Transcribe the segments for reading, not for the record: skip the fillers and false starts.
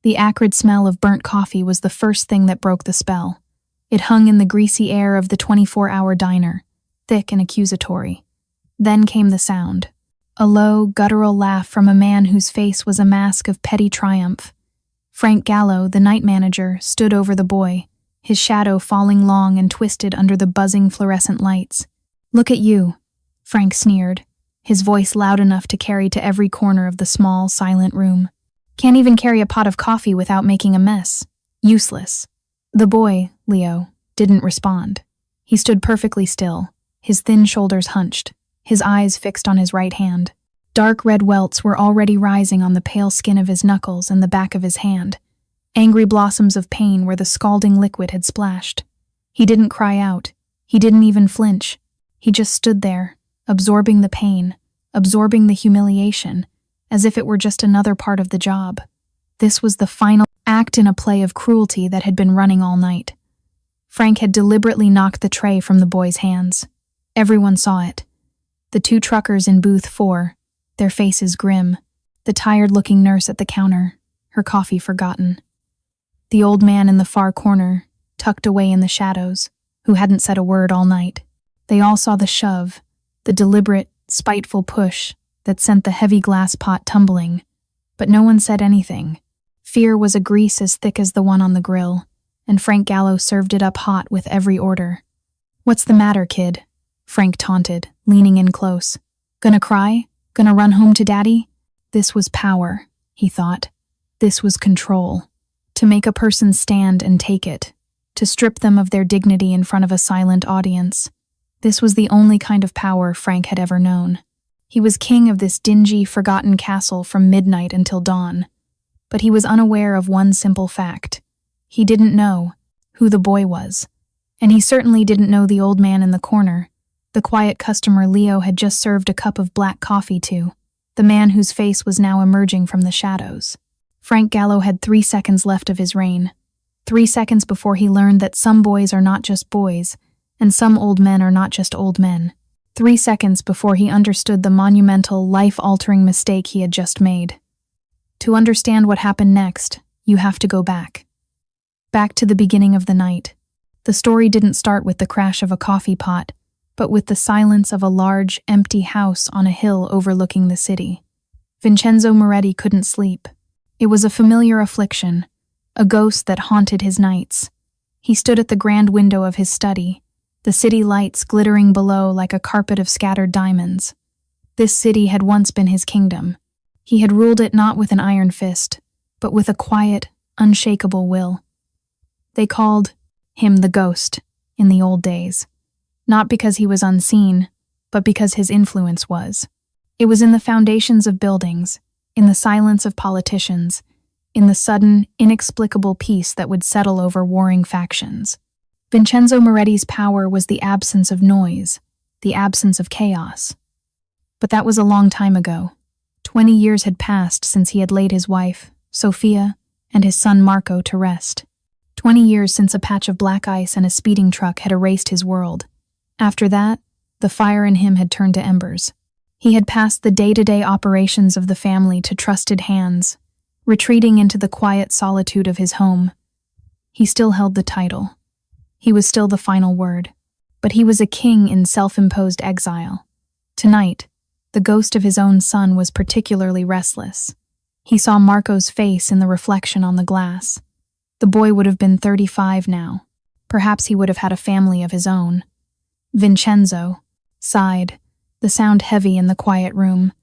The acrid smell of burnt coffee was the first thing that broke the spell. It hung in the greasy air of the 24-hour diner, thick and accusatory. Then came the sound. A low, guttural laugh from a man whose face was a mask of petty triumph. Frank Gallo, the night manager, stood over the boy, his shadow falling long and twisted under the buzzing fluorescent lights. "Look at you," Frank sneered, his voice loud enough to carry to every corner of the small, silent room. "Can't even carry a pot of coffee without making a mess. Useless." The boy, Leo, didn't respond. He stood perfectly still, his thin shoulders hunched, his eyes fixed on his right hand. Dark red welts were already rising on the pale skin of his knuckles and the back of his hand, angry blossoms of pain where the scalding liquid had splashed. He didn't cry out. He didn't even flinch. He just stood there, absorbing the pain, absorbing the humiliation, as if it were just another part of the job. This was the final act in a play of cruelty that had been running all night. Frank had deliberately knocked the tray from the boy's hands. Everyone saw it. The 2 truckers in booth 4, their faces grim, the tired-looking nurse at the counter, her coffee forgotten. The old man in the far corner, tucked away in the shadows, who hadn't said a word all night. They all saw the shove, the deliberate, spiteful push that sent the heavy glass pot tumbling, but no one said anything. Fear was a grease as thick as the one on the grill, and Frank Gallo served it up hot with every order. "What's the matter, kid?" Frank taunted, leaning in close. "Gonna cry? Gonna run home to Daddy?" This was power, he thought. This was control. To make a person stand and take it. To strip them of their dignity in front of a silent audience. This was the only kind of power Frank had ever known. He was king of this dingy, forgotten castle from midnight until dawn. But he was unaware of one simple fact. He didn't know who the boy was. And he certainly didn't know the old man in the corner, the quiet customer Leo had just served a cup of black coffee to, the man whose face was now emerging from the shadows. Frank Gallo had 3 seconds left of his reign. 3 seconds before he learned that some boys are not just boys, and some old men are not just old men. 3 seconds before he understood the monumental, life-altering mistake he had just made. To understand what happened next, you have to go back. Back to the beginning of the night. The story didn't start with the crash of a coffee pot, but with the silence of a large, empty house on a hill overlooking the city. Vincenzo Moretti couldn't sleep. It was a familiar affliction, a ghost that haunted his nights. He stood at the grand window of his study, the city lights glittering below like a carpet of scattered diamonds. This city had once been his kingdom. He had ruled it not with an iron fist, but with a quiet, unshakable will. They called him the Ghost in the old days. Not because he was unseen, but because his influence was. It was in the foundations of buildings, in the silence of politicians, in the sudden, inexplicable peace that would settle over warring factions. Vincenzo Moretti's power was the absence of noise, the absence of chaos. But that was a long time ago. 20 years had passed since he had laid his wife, Sophia, and his son Marco to rest. 20 years since a patch of black ice and a speeding truck had erased his world. After that, the fire in him had turned to embers. He had passed the day-to-day operations of the family to trusted hands, retreating into the quiet solitude of his home. He still held the title. He was still the final word. But he was a king in self-imposed exile. Tonight, the ghost of his own son was particularly restless. He saw Marco's face in the reflection on the glass. The boy would have been 35 now. Perhaps he would have had a family of his own. Vincenzo sighed, the sound heavy in the quiet room.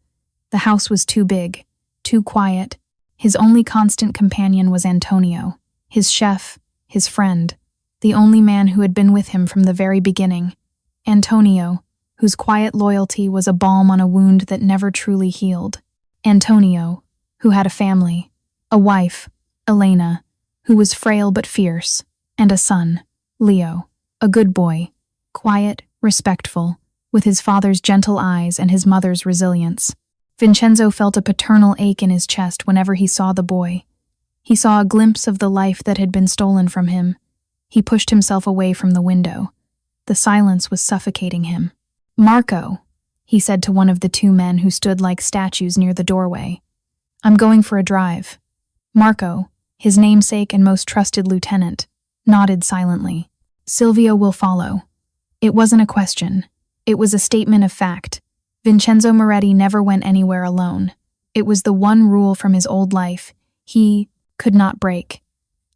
The house was too big, too quiet. His only constant companion was Antonio, his chef, his friend, the only man who had been with him from the very beginning. Antonio, whose quiet loyalty was a balm on a wound that never truly healed. Antonio, who had a family, a wife, Elena, who was frail but fierce, and a son, Leo, a good boy, quiet, respectful, with his father's gentle eyes and his mother's resilience. Vincenzo felt a paternal ache in his chest whenever he saw the boy. He saw a glimpse of the life that had been stolen from him. He pushed himself away from the window. The silence was suffocating him. "Marco," he said to one of the 2 men who stood like statues near the doorway. "I'm going for a drive." Marco, his namesake and most trusted lieutenant, nodded silently. Silvio will follow. It wasn't a question. It was a statement of fact. Vincenzo Moretti never went anywhere alone. It was the one rule from his old life he could not break.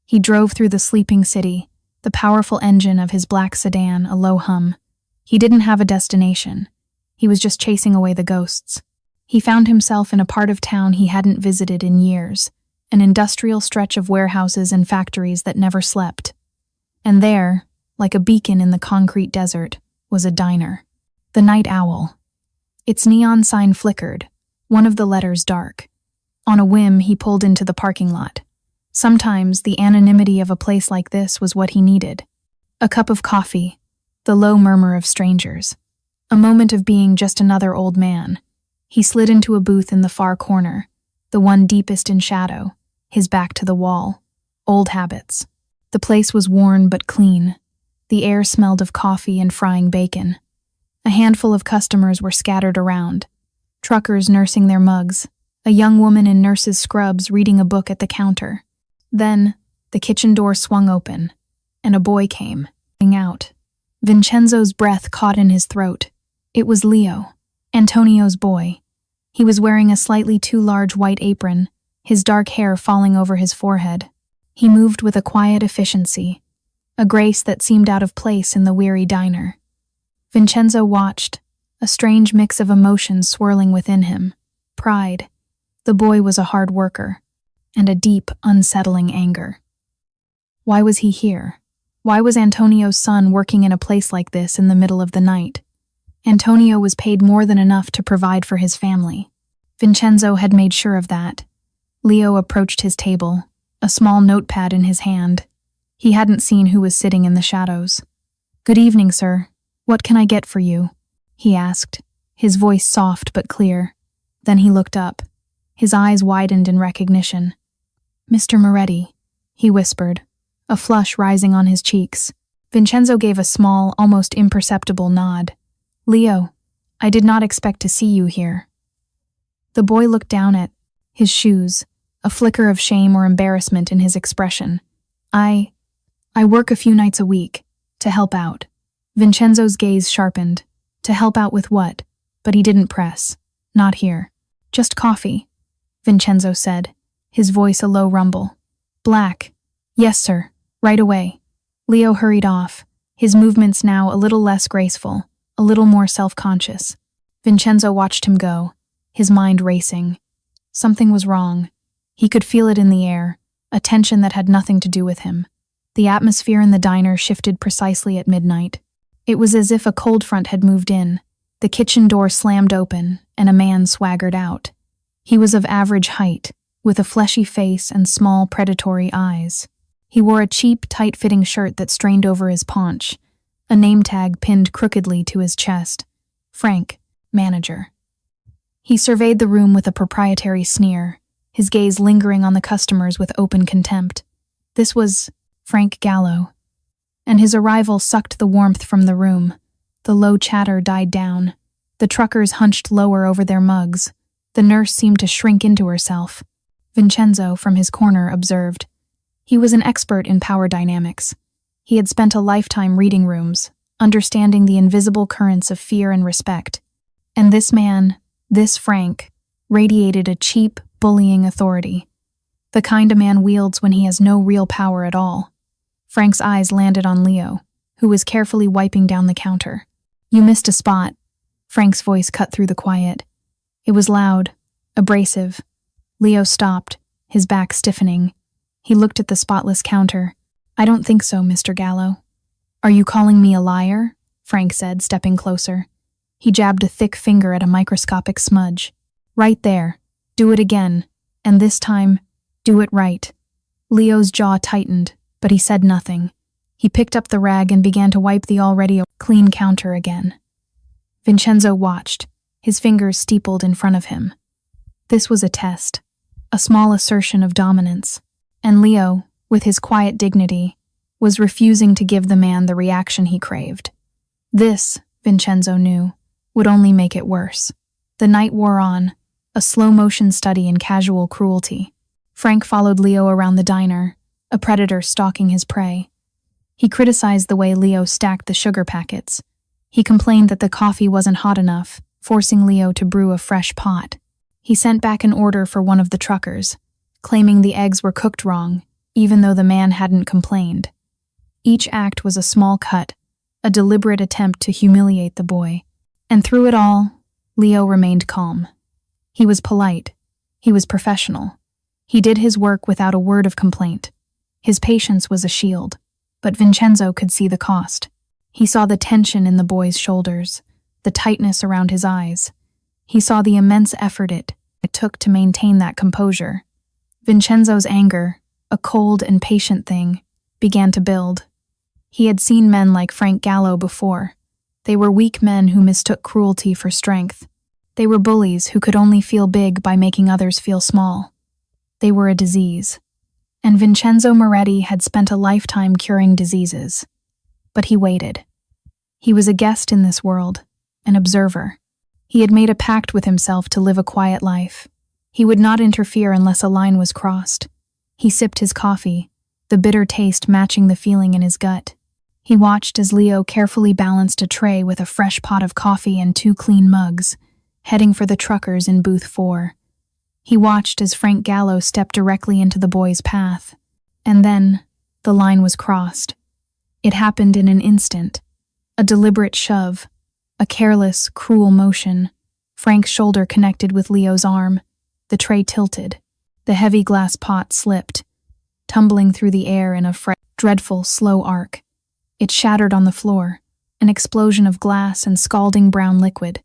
He drove through the sleeping city, the powerful engine of his black sedan a low hum. He didn't have a destination. He was just chasing away the ghosts. He found himself in a part of town he hadn't visited in years, an industrial stretch of warehouses and factories that never slept. And there, like a beacon in the concrete desert, was a diner. The Night Owl. Its neon sign flickered, one of the letters dark. On a whim, he pulled into the parking lot. Sometimes the anonymity of a place like this was what he needed. A cup of coffee, the low murmur of strangers. A moment of being just another old man. He slid into a booth in the far corner, the one deepest in shadow, his back to the wall. Old habits. The place was worn but clean. The air smelled of coffee and frying bacon. A handful of customers were scattered around. Truckers nursing their mugs. A young woman in nurse's scrubs reading a book at the counter. Then, the kitchen door swung open, and a boy came, out. Vincenzo's breath caught in his throat. It was Leo, Antonio's boy. He was wearing a slightly too large white apron, his dark hair falling over his forehead. He moved with a quiet efficiency, a grace that seemed out of place in the weary diner. Vincenzo watched, a strange mix of emotions swirling within him. Pride. The boy was a hard worker. And a deep, unsettling anger. Why was he here? Why was Antonio's son working in a place like this in the middle of the night? Antonio was paid more than enough to provide for his family. Vincenzo had made sure of that. Leo approached his table, a small notepad in his hand. He hadn't seen who was sitting in the shadows. "Good evening, sir. What can I get for you?" he asked, his voice soft but clear. Then he looked up. His eyes widened in recognition. "Mr. Moretti," he whispered, a flush rising on his cheeks. Vincenzo gave a small, almost imperceptible nod. "Leo, I did not expect to see you here." The boy looked down at his shoes, a flicker of shame or embarrassment in his expression. I work a few nights a week, to help out." Vincenzo's gaze sharpened. To help out with what? But he didn't press. Not here. "Just coffee," Vincenzo said, his voice a low rumble. "Black." "Yes, sir. Right away." Leo hurried off, his movements now a little less graceful, a little more self-conscious. Vincenzo watched him go, his mind racing. Something was wrong. He could feel it in the air, a tension that had nothing to do with him. The atmosphere in the diner shifted precisely at midnight. It was as if a cold front had moved in. The kitchen door slammed open, and a man swaggered out. He was of average height, with a fleshy face and small, predatory eyes. He wore a cheap, tight-fitting shirt that strained over his paunch, a name tag pinned crookedly to his chest. Frank, manager. He surveyed the room with a proprietary sneer, his gaze lingering on the customers with open contempt. This was Frank Gallo, and his arrival sucked the warmth from the room. The low chatter died down. The truckers hunched lower over their mugs. The nurse seemed to shrink into herself. Vincenzo, from his corner, observed. He was an expert in power dynamics. He had spent a lifetime reading rooms, understanding the invisible currents of fear and respect. And this man, this Frank, radiated a cheap, bullying authority. The kind a man wields when he has no real power at all. Frank's eyes landed on Leo, who was carefully wiping down the counter. "You missed a spot." Frank's voice cut through the quiet. It was loud, abrasive. Leo stopped, his back stiffening. He looked at the spotless counter. "I don't think so, Mr. Gallo." "Are you calling me a liar?" Frank said, stepping closer. He jabbed a thick finger at a microscopic smudge. "Right there. Do it again. And this time, do it right." Leo's jaw tightened, but he said nothing. He picked up the rag and began to wipe the already clean counter again. Vincenzo watched, his fingers steepled in front of him. This was a test, a small assertion of dominance, and Leo, with his quiet dignity, was refusing to give the man the reaction he craved. This, Vincenzo knew, would only make it worse. The night wore on, a slow-motion study in casual cruelty. Frank followed Leo around the diner, a predator stalking his prey. He criticized the way Leo stacked the sugar packets. He complained that the coffee wasn't hot enough, forcing Leo to brew a fresh pot. He sent back an order for one of the truckers, claiming the eggs were cooked wrong, even though the man hadn't complained. Each act was a small cut, a deliberate attempt to humiliate the boy. And through it all, Leo remained calm. He was polite. He was professional. He did his work without a word of complaint. His patience was a shield, but Vincenzo could see the cost. He saw the tension in the boy's shoulders, the tightness around his eyes. He saw the immense effort it took to maintain that composure. Vincenzo's anger, a cold and patient thing, began to build. He had seen men like Frank Gallo before. They were weak men who mistook cruelty for strength. They were bullies who could only feel big by making others feel small. They were a disease. And Vincenzo Moretti had spent a lifetime curing diseases. But he waited. He was a guest in this world, an observer. He had made a pact with himself to live a quiet life. He would not interfere unless a line was crossed. He sipped his coffee, the bitter taste matching the feeling in his gut. He watched as Leo carefully balanced a tray with a fresh pot of coffee and 2 clean mugs, heading for the truckers in booth 4. He watched as Frank Gallo stepped directly into the boy's path. And then, the line was crossed. It happened in an instant. A deliberate shove, a careless, cruel motion. Frank's shoulder connected with Leo's arm. The tray tilted. The heavy glass pot slipped, tumbling through the air in a dreadful, slow arc. It shattered on the floor, an explosion of glass and scalding brown liquid.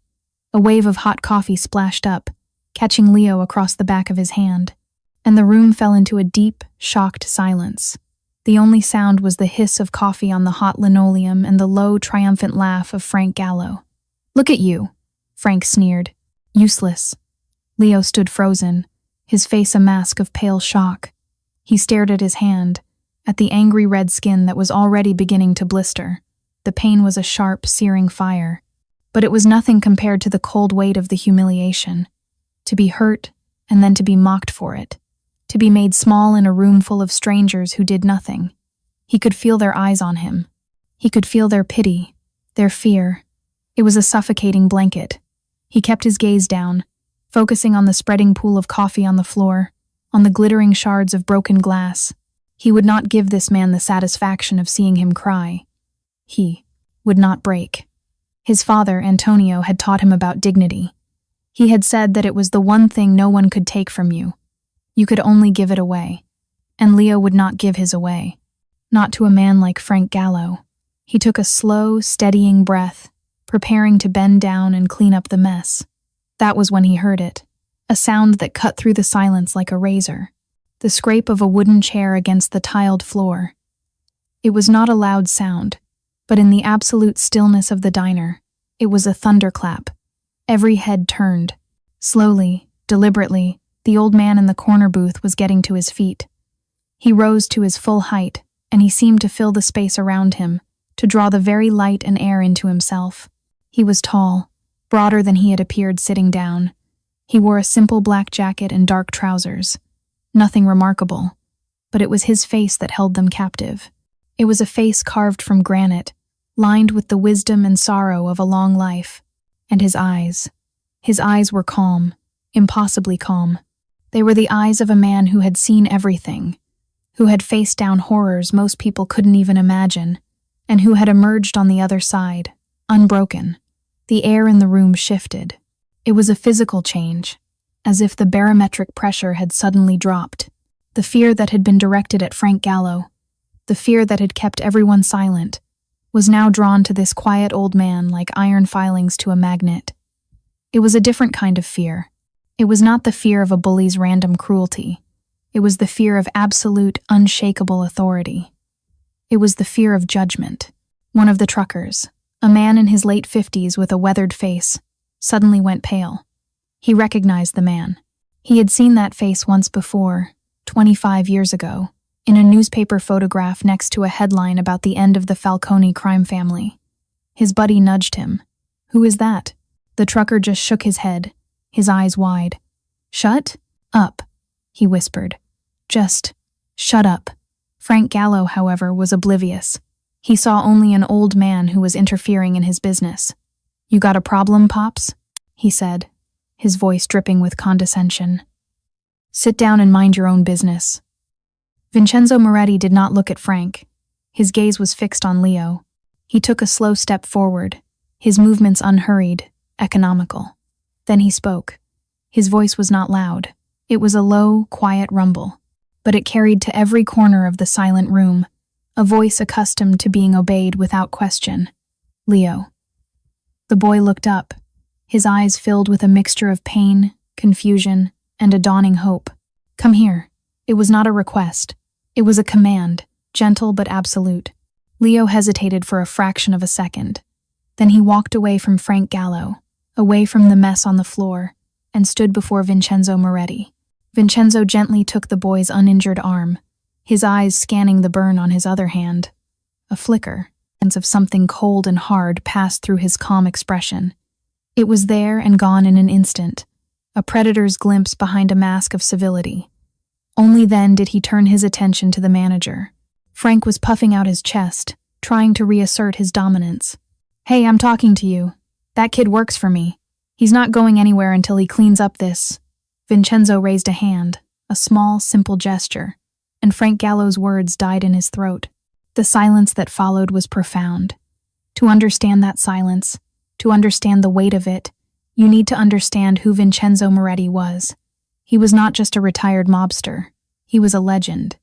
A wave of hot coffee splashed up, catching Leo across the back of his hand, and the room fell into a deep, shocked silence. The only sound was the hiss of coffee on the hot linoleum and the low, triumphant laugh of Frank Gallo. "Look at you," Frank sneered. "Useless." Leo stood frozen, his face a mask of pale shock. He stared at his hand, at the angry red skin that was already beginning to blister. The pain was a sharp, searing fire. But it was nothing compared to the cold weight of the humiliation. To be hurt, and then to be mocked for it. To be made small in a room full of strangers who did nothing. He could feel their eyes on him. He could feel their pity, their fear. It was a suffocating blanket. He kept his gaze down, focusing on the spreading pool of coffee on the floor, on the glittering shards of broken glass. He would not give this man the satisfaction of seeing him cry. He would not break. His father, Antonio, had taught him about dignity. He had said that it was the one thing no one could take from you. You could only give it away. And Leo would not give his away. Not to a man like Frank Gallo. He took a slow, steadying breath, preparing to bend down and clean up the mess. That was when he heard it. A sound that cut through the silence like a razor. The scrape of a wooden chair against the tiled floor. It was not a loud sound, but in the absolute stillness of the diner, it was a thunderclap. Every head turned. Slowly, deliberately, the old man in the corner booth was getting to his feet. He rose to his full height, and he seemed to fill the space around him, to draw the very light and air into himself. He was tall, broader than he had appeared sitting down. He wore a simple black jacket and dark trousers. Nothing remarkable, but it was his face that held them captive. It was a face carved from granite, lined with the wisdom and sorrow of a long life. And his eyes were calm, impossibly calm. They were the eyes of a man who had seen everything, who had faced down horrors most people couldn't even imagine, and who had emerged on the other side, unbroken. The air in the room shifted. It was a physical change, as if the barometric pressure had suddenly dropped. The fear that had been directed at Frank Gallo, the fear that had kept everyone silent, was now drawn to this quiet old man like iron filings to a magnet. It was a different kind of fear. It was not the fear of a bully's random cruelty. It was the fear of absolute, unshakable authority. It was the fear of judgment. One of the truckers, a man in his late 50s with a weathered face, suddenly went pale. He recognized the man. He had seen that face once before, 25 years ago, in a newspaper photograph next to a headline about the end of the Falcone crime family. His buddy nudged him. "Who is that?" The trucker just shook his head, his eyes wide. "Shut up," he whispered. Just, shut up. Frank Gallo, however, was oblivious. He saw only an old man who was interfering in his business. "You got a problem, Pops?" he said, his voice dripping with condescension. "Sit down and mind your own business." Vincenzo Moretti did not look at Frank. His gaze was fixed on Leo. He took a slow step forward, his movements unhurried, economical. Then he spoke. His voice was not loud. It was a low, quiet rumble, but it carried to every corner of the silent room, a voice accustomed to being obeyed without question. "Leo." The boy looked up, his eyes filled with a mixture of pain, confusion, and a dawning hope. "Come here." It was not a request. It was a command, gentle but absolute. Leo hesitated for a fraction of a second. Then he walked away from Frank Gallo, away from the mess on the floor, and stood before Vincenzo Moretti. Vincenzo gently took the boy's uninjured arm, his eyes scanning the burn on his other hand. A flicker, sense of something cold and hard passed through his calm expression. It was there and gone in an instant, a predator's glimpse behind a mask of civility. Only then did he turn his attention to the manager. Frank was puffing out his chest, trying to reassert his dominance. "Hey, I'm talking to you. That kid works for me. He's not going anywhere until he cleans up this." Vincenzo raised a hand, a small, simple gesture, and Frank Gallo's words died in his throat. The silence that followed was profound. To understand that silence, to understand the weight of it, you need to understand who Vincenzo Moretti was. He was not just a retired mobster. He was a legend.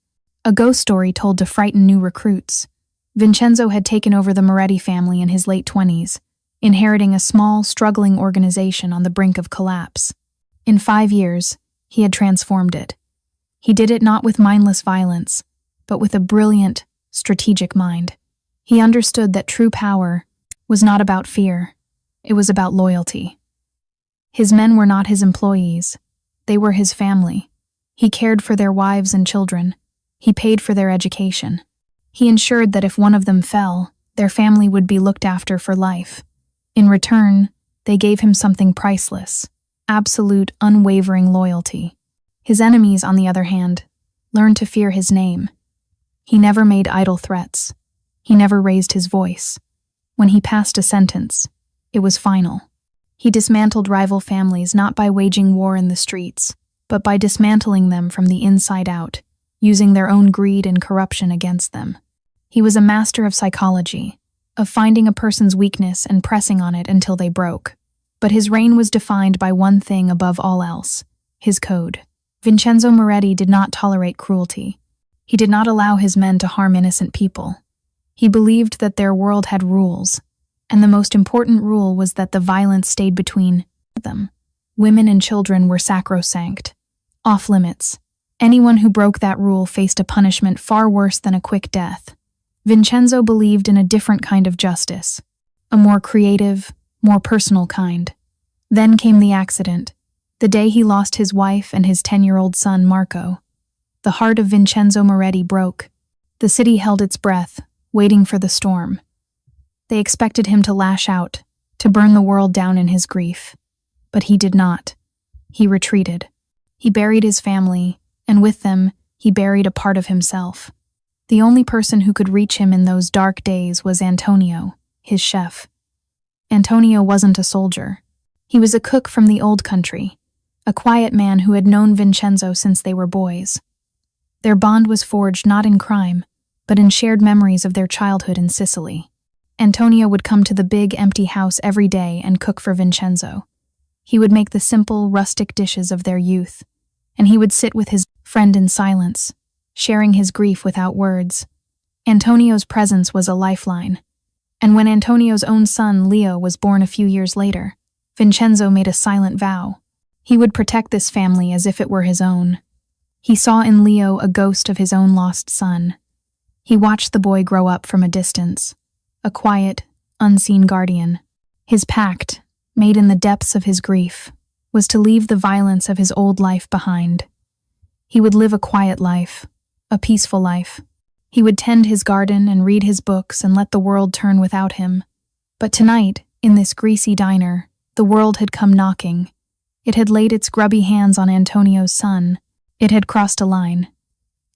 A ghost story told to frighten new recruits. Vincenzo had taken over the Moretti family in his late 20s, inheriting a small, struggling organization on the brink of collapse. In 5 years, he had transformed it. He did it not with mindless violence, but with a brilliant, strategic mind. He understood that true power was not about fear. It was about loyalty. His men were not his employees. They were his family. He cared for their wives and children. He paid for their education. He ensured that if one of them fell, their family would be looked after for life. In return, they gave him something priceless, absolute, unwavering loyalty. His enemies, on the other hand, learned to fear his name. He never made idle threats. He never raised his voice. When he passed a sentence, it was final. He dismantled rival families not by waging war in the streets, but by dismantling them from the inside out, using their own greed and corruption against them. He was a master of psychology, of finding a person's weakness and pressing on it until they broke. But his reign was defined by one thing above all else: his code. Vincenzo Moretti did not tolerate cruelty. He did not allow his men to harm innocent people. He believed that their world had rules, and the most important rule was that the violence stayed between them. Women and children were sacrosanct, off-limits. Anyone who broke that rule faced a punishment far worse than a quick death. Vincenzo believed in a different kind of justice, a more creative, more personal kind. Then came the accident, the day he lost his wife and his 10-year-old son, Marco. The heart of Vincenzo Moretti broke. The city held its breath, waiting for the storm. They expected him to lash out, to burn the world down in his grief. But he did not. He retreated. He buried his family, and with them, he buried a part of himself. The only person who could reach him in those dark days was Antonio, his chef. Antonio wasn't a soldier. He was a cook from the old country, a quiet man who had known Vincenzo since they were boys. Their bond was forged not in crime, but in shared memories of their childhood in Sicily. Antonio would come to the big, empty house every day and cook for Vincenzo. He would make the simple, rustic dishes of their youth, and he would sit with his friend in silence, sharing his grief without words. Antonio's presence was a lifeline, and when Antonio's own son, Leo, was born a few years later, Vincenzo made a silent vow. He would protect this family as if it were his own. He saw in Leo a ghost of his own lost son. He watched the boy grow up from a distance, a quiet, unseen guardian. His pact, made in the depths of his grief, was to leave the violence of his old life behind. He would live a quiet life, a peaceful life. He would tend his garden and read his books and let the world turn without him. But tonight, in this greasy diner, the world had come knocking. It had laid its grubby hands on Antonio's son. It had crossed a line.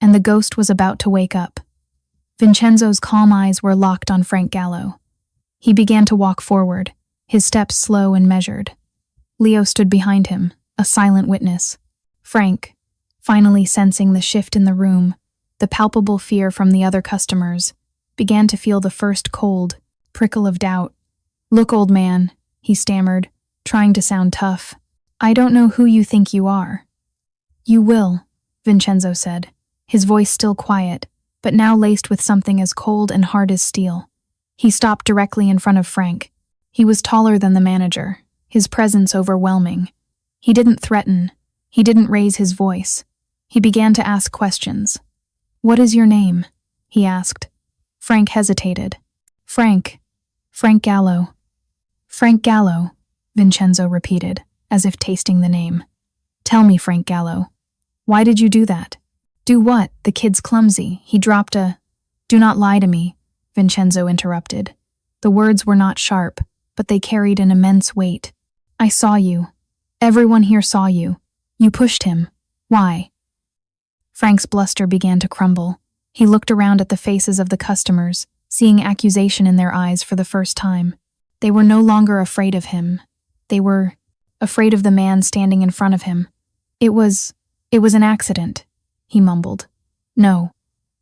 and the ghost was about to wake up. Vincenzo's calm eyes were locked on Frank Gallo. He began to walk forward, his steps slow and measured. Leo stood behind him, a silent witness. Frank, finally sensing the shift in the room, the palpable fear from the other customers, began to feel the first cold prickle of doubt. "Look, old man," he stammered, trying to sound tough. "I don't know who you think you are." "You will," Vincenzo said, his voice still quiet, but now laced with something as cold and hard as steel. He stopped directly in front of Frank. He was taller than the manager, his presence overwhelming. He didn't threaten. He didn't raise his voice. He began to ask questions. "What is your name?" he asked. Frank hesitated. Frank Gallo." "Frank Gallo," Vincenzo repeated, as if tasting the name. "Tell me, Frank Gallo, why did you do that?" "Do what? The kid's clumsy. He dropped a—" "Do not lie to me," Vincenzo interrupted. The words were not sharp, but they carried an immense weight. "I saw you. Everyone here saw you. You pushed him. Why?" Frank's bluster began to crumble. He looked around at the faces of the customers, seeing accusation in their eyes for the first time. They were no longer afraid of him. They were afraid of the man standing in front of him. It was an accident," he mumbled. "No,"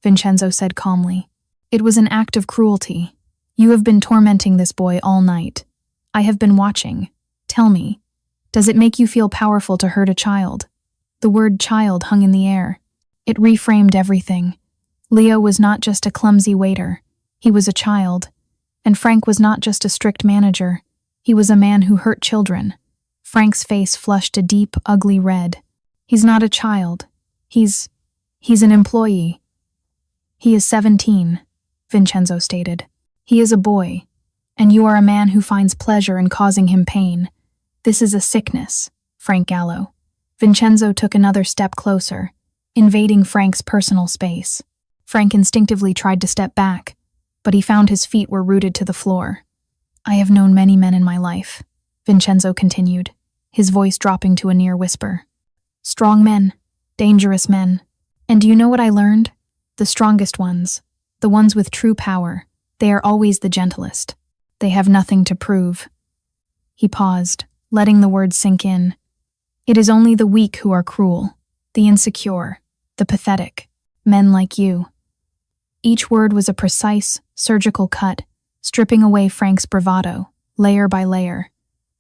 Vincenzo said calmly. "It was an act of cruelty. You have been tormenting this boy all night. I have been watching. Tell me, does it make you feel powerful to hurt a child?" The word child hung in the air. It reframed everything. Leo was not just a clumsy waiter. He was a child. And Frank was not just a strict manager. He was a man who hurt children. Frank's face flushed a deep, ugly red. "He's not a child. He's an employee." "He is 17, Vincenzo stated. "He is a boy, and you are a man who finds pleasure in causing him pain. This is a sickness, Frank Gallo." Vincenzo took another step closer, invading Frank's personal space. Frank instinctively tried to step back, but he found his feet were rooted to the floor. "I have known many men in my life," Vincenzo continued, his voice dropping to a near whisper. "Strong men, dangerous men. And do you know what I learned? The strongest ones, the ones with true power, they are always the gentlest. They have nothing to prove." He paused, letting the words sink in. "It is only the weak who are cruel, the insecure, the pathetic, men like you." Each word was a precise, surgical cut, stripping away Frank's bravado, layer by layer.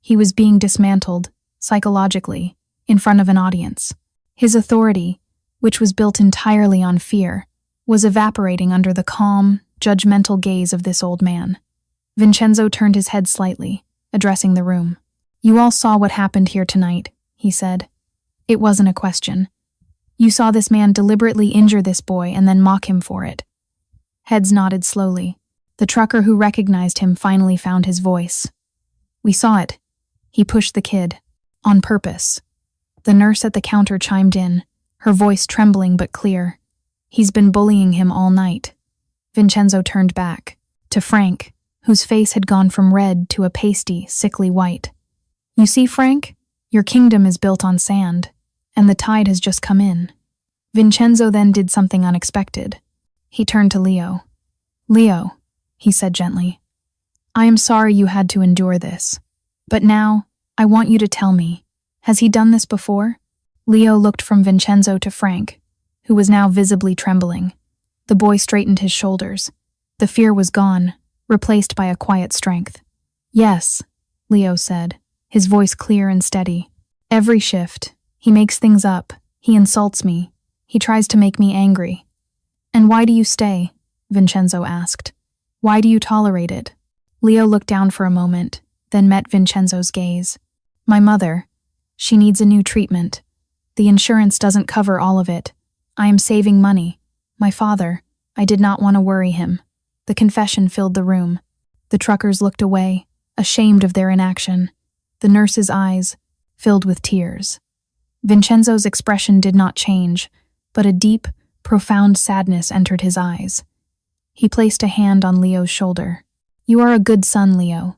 He was being dismantled, psychologically, in front of an audience. His authority, which was built entirely on fear, was evaporating under the calm, judgmental gaze of this old man. Vincenzo turned his head slightly, addressing the room. "You all saw what happened here tonight," he said. "It wasn't a question. You saw this man deliberately injure this boy and then mock him for it." Heads nodded slowly. The trucker who recognized him finally found his voice. "We saw it. He pushed the kid. On purpose." The nurse at the counter chimed in, her voice trembling but clear. "He's been bullying him all night." Vincenzo turned back, to Frank, whose face had gone from red to a pasty, sickly white. "You see, Frank? Your kingdom is built on sand, and the tide has just come in." Vincenzo then did something unexpected. He turned to Leo. "Leo," he said gently, "I am sorry you had to endure this. But now, I want you to tell me, has he done this before?" Leo looked from Vincenzo to Frank, who was now visibly trembling. The boy straightened his shoulders. The fear was gone, replaced by a quiet strength. "Yes," Leo said, his voice clear and steady. "Every shift, he makes things up, he insults me, he tries to make me angry." "And why do you stay?" Vincenzo asked. "Why do you tolerate it?" Leo looked down for a moment, then met Vincenzo's gaze. "My mother, she needs a new treatment. The insurance doesn't cover all of it. I am saving money. My father, I did not want to worry him." The confession filled the room. The truckers looked away, ashamed of their inaction. The nurse's eyes filled with tears. Vincenzo's expression did not change, but a deep, profound sadness entered his eyes. He placed a hand on Leo's shoulder. "You are a good son, Leo.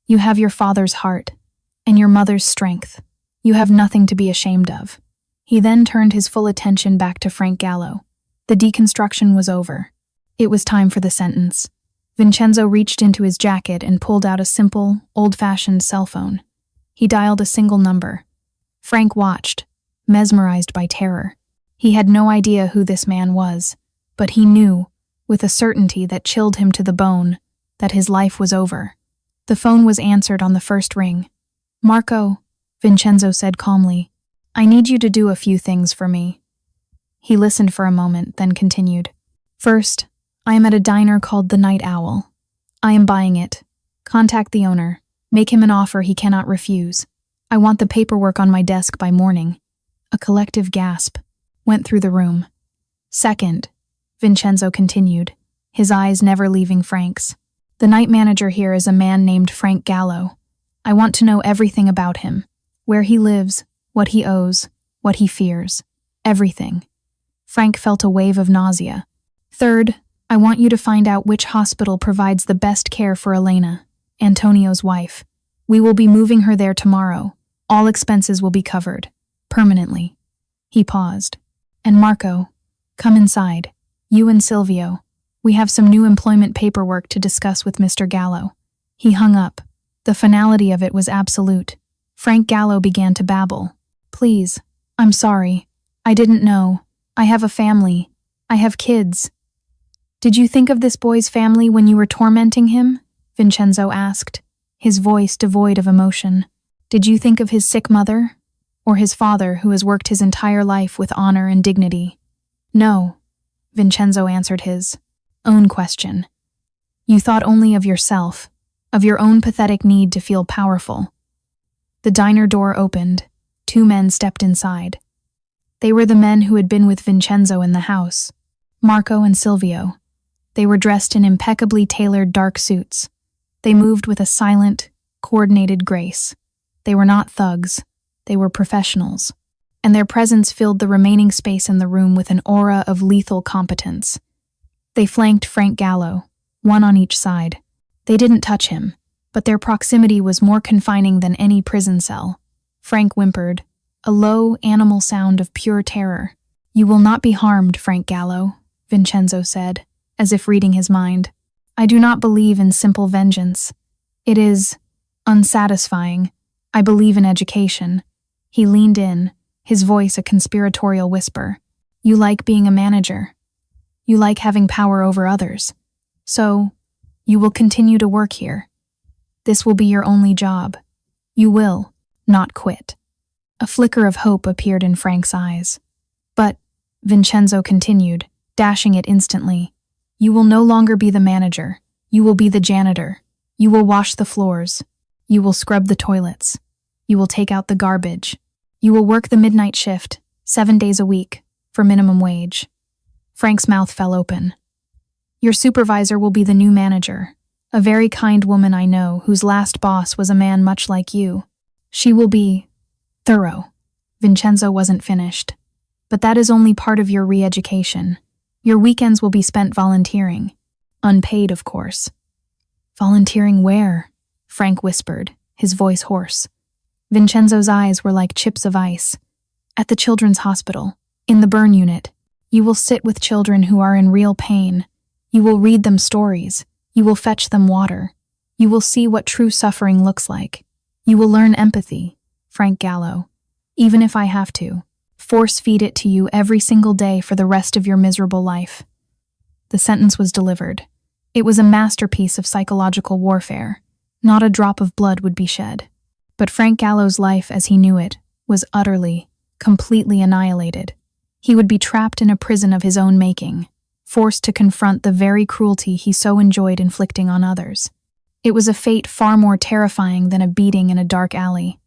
You have your father's heart, and your mother's strength. You have nothing to be ashamed of." He then turned his full attention back to Frank Gallo. The deconstruction was over. It was time for the sentence. Vincenzo reached into his jacket and pulled out a simple, old-fashioned cell phone. He dialed a single number. Frank watched, mesmerized by terror. He had no idea who this man was, but he knew, with a certainty that chilled him to the bone, that his life was over. The phone was answered on the first ring. "Marco," Vincenzo said calmly, "I need you to do a few things for me." He listened for a moment, then continued. "First, I am at a diner called the Night Owl. I am buying it. Contact the owner. Make him an offer he cannot refuse. I want the paperwork on my desk by morning." A collective gasp went through the room. "Second," Vincenzo continued, his eyes never leaving Frank's, "the night manager here is a man named Frank Gallo. I want to know everything about him. Where he lives, what he owes, what he fears. Everything." Frank felt a wave of nausea. "Third, I want you to find out which hospital provides the best care for Elena, Antonio's wife. We will be moving her there tomorrow. All expenses will be covered. Permanently." He paused. "And Marco, come inside. You and Silvio. We have some new employment paperwork to discuss with Mr. Gallo." He hung up. The finality of it was absolute. Frank Gallo began to babble. "Please, I'm sorry. I didn't know. I have a family. I have kids." "Did you think of this boy's family when you were tormenting him?" Vincenzo asked, his voice devoid of emotion. "Did you think of his sick mother? Or his father, who has worked his entire life with honor and dignity?" "No," Vincenzo answered his own question. "You thought only of yourself, of your own pathetic need to feel powerful." The diner door opened. 2 men stepped inside. They were the men who had been with Vincenzo in the house, Marco and Silvio. They were dressed in impeccably tailored dark suits. They moved with a silent, coordinated grace. They were not thugs. They were professionals. And their presence filled the remaining space in the room with an aura of lethal competence. They flanked Frank Gallo, one on each side. They didn't touch him, but their proximity was more confining than any prison cell. Frank whimpered, a low, animal sound of pure terror. "You will not be harmed, Frank Gallo," Vincenzo said, as if reading his mind. "I do not believe in simple vengeance. It is unsatisfying. I believe in education." He leaned in, his voice a conspiratorial whisper. "You like being a manager. You like having power over others. So, you will continue to work here. This will be your only job. You will not quit." A flicker of hope appeared in Frank's eyes. "But," Vincenzo continued, dashing it instantly, "you will no longer be the manager. You will be the janitor. You will wash the floors. You will scrub the toilets. You will take out the garbage. You will work the midnight shift, 7 days a week, for minimum wage." Frank's mouth fell open. "Your supervisor will be the new manager, a very kind woman I know whose last boss was a man much like you. She will be thorough." Vincenzo wasn't finished. "But that is only part of your re-education. Your weekends will be spent volunteering. Unpaid, of course." "Volunteering where?" Frank whispered, his voice hoarse. Vincenzo's eyes were like chips of ice. "At the children's hospital, in the burn unit. You will sit with children who are in real pain. You will read them stories. You will fetch them water. You will see what true suffering looks like. You will learn empathy, Frank Gallo, even if I have to. Force-feed it to you every single day for the rest of your miserable life." The sentence was delivered. It was a masterpiece of psychological warfare. Not a drop of blood would be shed. But Frank Gallo's life as he knew it was utterly, completely annihilated. He would be trapped in a prison of his own making, forced to confront the very cruelty he so enjoyed inflicting on others. It was a fate far more terrifying than a beating in a dark alley.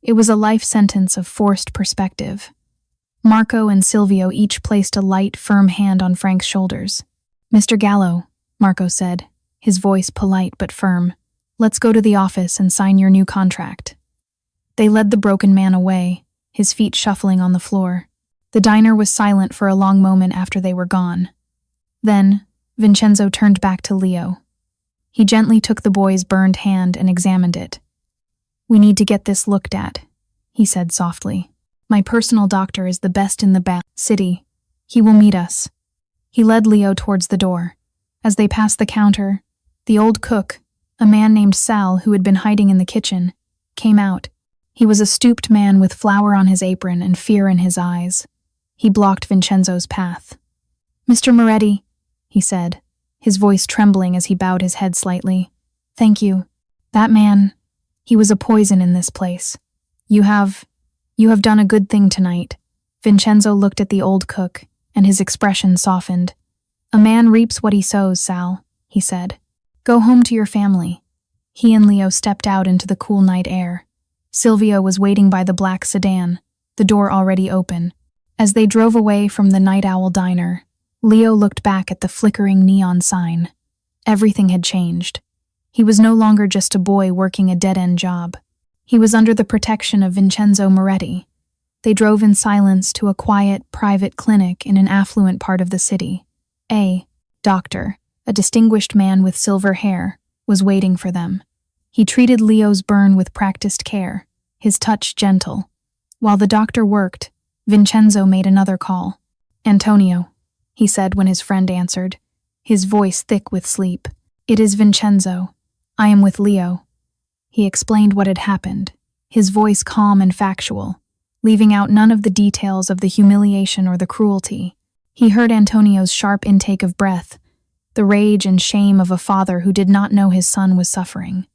It was a life sentence of forced perspective. Marco and Silvio each placed a light, firm hand on Frank's shoulders. "Mr. Gallo," Marco said, his voice polite but firm, "let's go to the office and sign your new contract." They led the broken man away, his feet shuffling on the floor. The diner was silent for a long moment after they were gone. Then, Vincenzo turned back to Leo. He gently took the boy's burned hand and examined it. "We need to get this looked at," he said softly. "My personal doctor is the best in the city. He will meet us." He led Leo towards the door. As they passed the counter, the old cook, a man named Sal who had been hiding in the kitchen, came out. He was a stooped man with flour on his apron and fear in his eyes. He blocked Vincenzo's path. "Mr. Moretti," he said, his voice trembling as he bowed his head slightly. "Thank you. That man, he was a poison in this place. You have done a good thing tonight." Vincenzo looked at the old cook, and his expression softened. "A man reaps what he sows, Sal," he said. "Go home to your family." He and Leo stepped out into the cool night air. Silvio was waiting by the black sedan, the door already open. As they drove away from the Night Owl Diner, Leo looked back at the flickering neon sign. Everything had changed. He was no longer just a boy working a dead-end job. He was under the protection of Vincenzo Moretti. They drove in silence to a quiet, private clinic in an affluent part of the city. A doctor, a distinguished man with silver hair, was waiting for them. He treated Leo's burn with practiced care, his touch gentle. While the doctor worked, Vincenzo made another call. "Antonio," he said when his friend answered, his voice thick with sleep. "It is Vincenzo. I am with Leo." He explained what had happened, his voice calm and factual, leaving out none of the details of the humiliation or the cruelty. He heard Antonio's sharp intake of breath, the rage and shame of a father who did not know his son was suffering.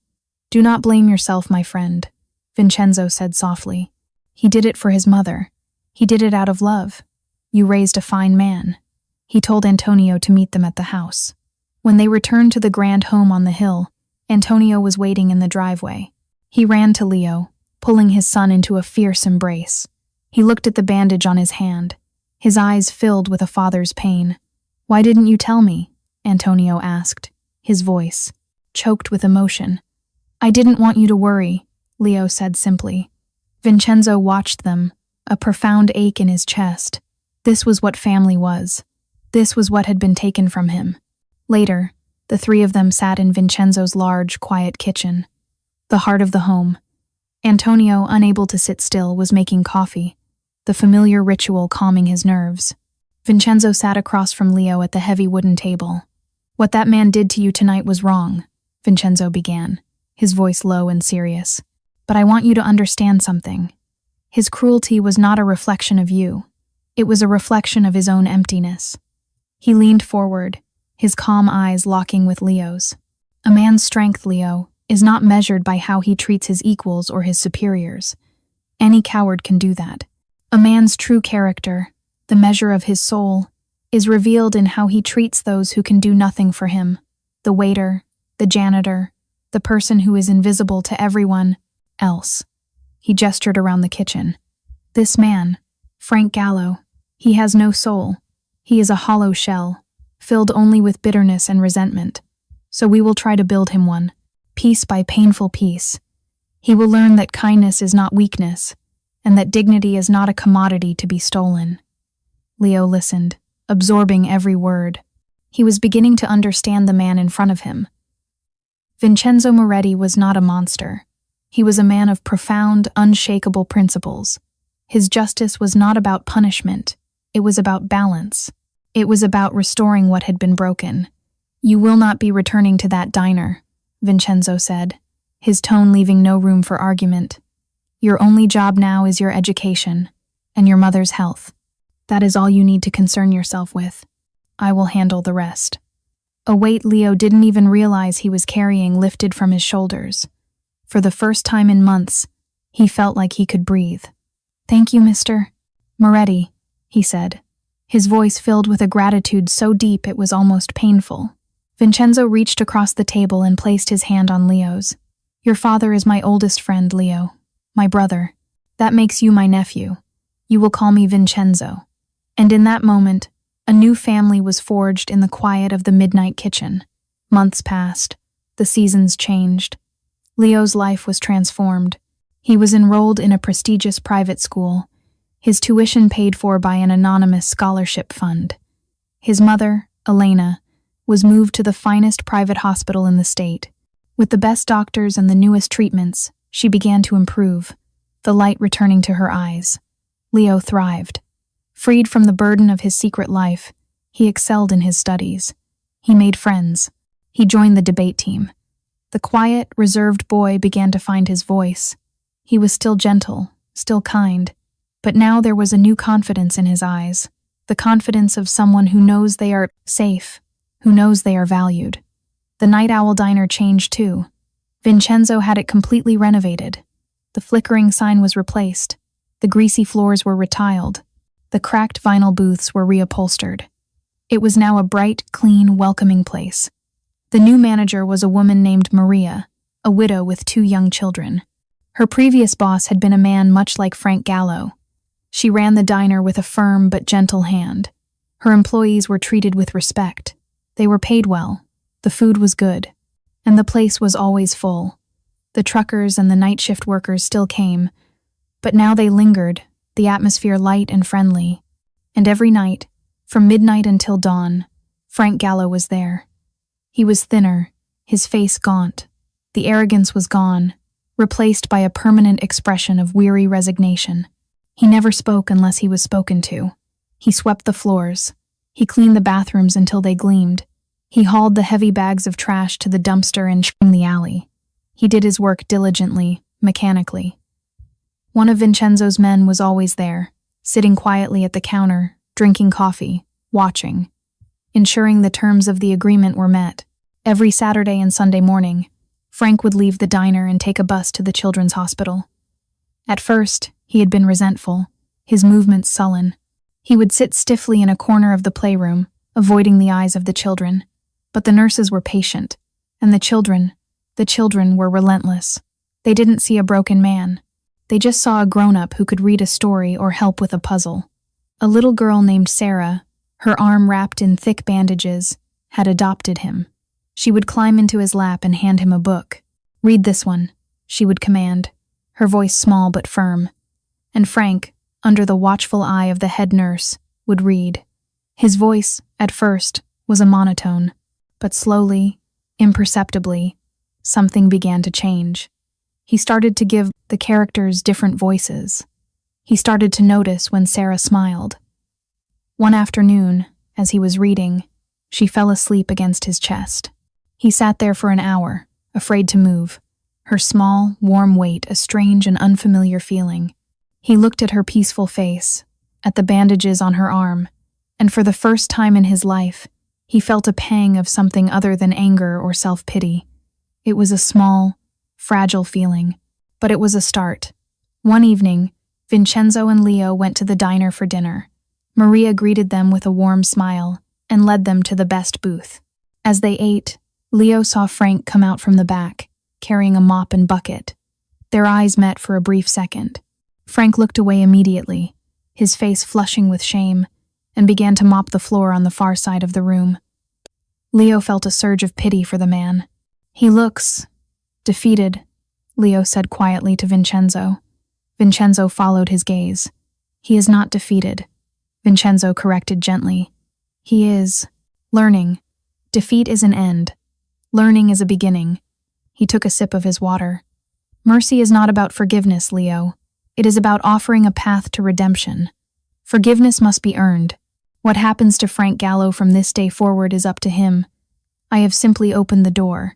"Do not blame yourself, my friend," Vincenzo said softly. "He did it for his mother. He did it out of love. You raised a fine man." He told Antonio to meet them at the house. When they returned to the grand home on the hill, Antonio was waiting in the driveway. He ran to Leo, pulling his son into a fierce embrace. He looked at the bandage on his hand, his eyes filled with a father's pain. "Why didn't you tell me?" Antonio asked, his voice choked with emotion. "I didn't want you to worry," Leo said simply. Vincenzo watched them, a profound ache in his chest. This was what family was. This was what had been taken from him. Later, the three of them sat in Vincenzo's large, quiet kitchen, the heart of the home. Antonio, unable to sit still, was making coffee, the familiar ritual calming his nerves. Vincenzo sat across from Leo at the heavy wooden table. "What that man did to you tonight was wrong," Vincenzo began, his voice low and serious. "But I want you to understand something. His cruelty was not a reflection of you. It was a reflection of his own emptiness." He leaned forward, his calm eyes locking with Leo's. "A man's strength, Leo, is not measured by how he treats his equals or his superiors. Any coward can do that. A man's true character, the measure of his soul, is revealed in how he treats those who can do nothing for him, the waiter, the janitor, the person who is invisible to everyone else." He gestured around the kitchen. "This man, Frank Gallo, he has no soul. He is a hollow shell, filled only with bitterness and resentment. So we will try to build him one, piece by painful piece. He will learn that kindness is not weakness, and that dignity is not a commodity to be stolen." Leo listened, absorbing every word. He was beginning to understand the man in front of him. Vincenzo Moretti was not a monster. He was a man of profound, unshakable principles. His justice was not about punishment. It was about balance. It was about restoring what had been broken. "You will not be returning to that diner," Vincenzo said, his tone leaving no room for argument. "Your only job now is your education and your mother's health. That is all you need to concern yourself with. I will handle the rest." A weight Leo didn't even realize he was carrying lifted from his shoulders. For the first time in months, he felt like he could breathe. "Thank you, Mr. Moretti," he said, his voice filled with a gratitude so deep it was almost painful. Vincenzo reached across the table and placed his hand on Leo's. "Your father is my oldest friend, Leo. My brother. That makes you my nephew. You will call me Vincenzo." And in that moment, a new family was forged in the quiet of the midnight kitchen. Months passed. The seasons changed. Leo's life was transformed. He was enrolled in a prestigious private school, his tuition paid for by an anonymous scholarship fund. His mother, Elena, was moved to the finest private hospital in the state. With the best doctors and the newest treatments, she began to improve, the light returning to her eyes. Leo thrived. Freed from the burden of his secret life, He excelled in his studies. He made friends. He joined the debate team. The quiet, reserved boy began to find his voice. He was still gentle, still kind, but now there was a new confidence in his eyes, the confidence of someone who knows they are safe, who knows they are valued. The Night Owl Diner changed too. Vincenzo had it completely renovated. The flickering sign was replaced. The greasy floors were retiled. The cracked vinyl booths were reupholstered. It was now a bright, clean, welcoming place. The new manager was a woman named Maria, a widow with 2 young children. Her previous boss had been a man much like Frank Gallo. She ran the diner with a firm but gentle hand. Her employees were treated with respect. They were paid well. The food was good. And the place was always full. The truckers and the night shift workers still came, but now they lingered, the atmosphere light and friendly. And every night, from midnight until dawn, Frank Gallo was there. He was thinner, his face gaunt. The arrogance was gone, replaced by a permanent expression of weary resignation. He never spoke unless he was spoken to. He swept the floors. He cleaned the bathrooms until they gleamed. He hauled the heavy bags of trash to the dumpster in the alley. He did his work diligently, mechanically. One of Vincenzo's men was always there, sitting quietly at the counter, drinking coffee, watching, ensuring the terms of the agreement were met. Every Saturday and Sunday morning, Frank would leave the diner and take a bus to the children's hospital. At first, he had been resentful, his movements sullen. He would sit stiffly in a corner of the playroom, avoiding the eyes of the children. But the nurses were patient, and the children were relentless. They didn't see a broken man. They just saw a grown-up who could read a story or help with a puzzle. A little girl named Sarah, her arm wrapped in thick bandages, had adopted him. She would climb into his lap and hand him a book. "Read this one," she would command, her voice small but firm. And Frank, under the watchful eye of the head nurse, would read. His voice, at first, was a monotone, but slowly, imperceptibly, something began to change. He started to give the characters different voices. He started to notice when Sarah smiled. One afternoon, as he was reading, she fell asleep against his chest. He sat there for an hour, afraid to move, her small, warm weight a strange and unfamiliar feeling. He looked at her peaceful face, at the bandages on her arm, and for the first time in his life, he felt a pang of something other than anger or self-pity. It was a small, fragile feeling, but it was a start. One evening, Vincenzo and Leo went to the diner for dinner. Maria greeted them with a warm smile and led them to the best booth. As they ate, Leo saw Frank come out from the back, carrying a mop and bucket. Their eyes met for a brief second. Frank looked away immediately, his face flushing with shame, and began to mop the floor on the far side of the room. Leo felt a surge of pity for the man. "He looks defeated," Leo said quietly to Vincenzo. Vincenzo followed his gaze. "He is not defeated," Vincenzo corrected gently. "He is learning. Defeat is an end. Learning is a beginning." He took a sip of his water. "Mercy is not about forgiveness, Leo. It is about offering a path to redemption. Forgiveness must be earned. What happens to Frank Gallo from this day forward is up to him. I have simply opened the door.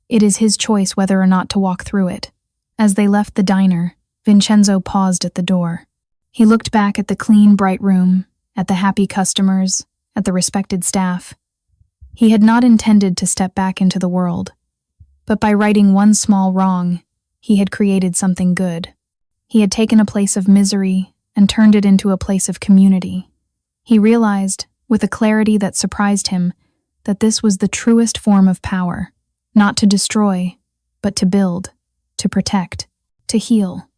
It is his choice whether or not to walk through it." As they left the diner, Vincenzo paused at the door. He looked back at the clean, bright room, at the happy customers, at the respected staff. He had not intended to step back into the world, but by righting one small wrong, he had created something good. He had taken a place of misery and turned it into a place of community. He realized, with a clarity that surprised him, that this was the truest form of power, not to destroy, but to build, to protect, to heal.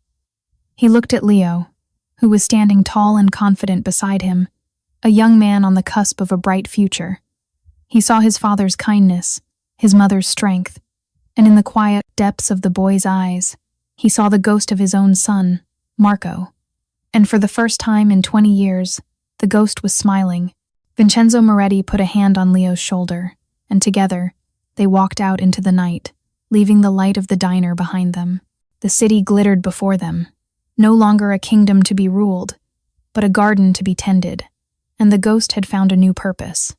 He looked at Leo, who was standing tall and confident beside him, a young man on the cusp of a bright future. He saw his father's kindness, his mother's strength, and in the quiet depths of the boy's eyes, he saw the ghost of his own son, Marco. And for the first time in 20 years, the ghost was smiling. Vincenzo Moretti put a hand on Leo's shoulder, and together, they walked out into the night, leaving the light of the diner behind them. The city glittered before them, no longer a kingdom to be ruled, but a garden to be tended. and the ghost had found a new purpose.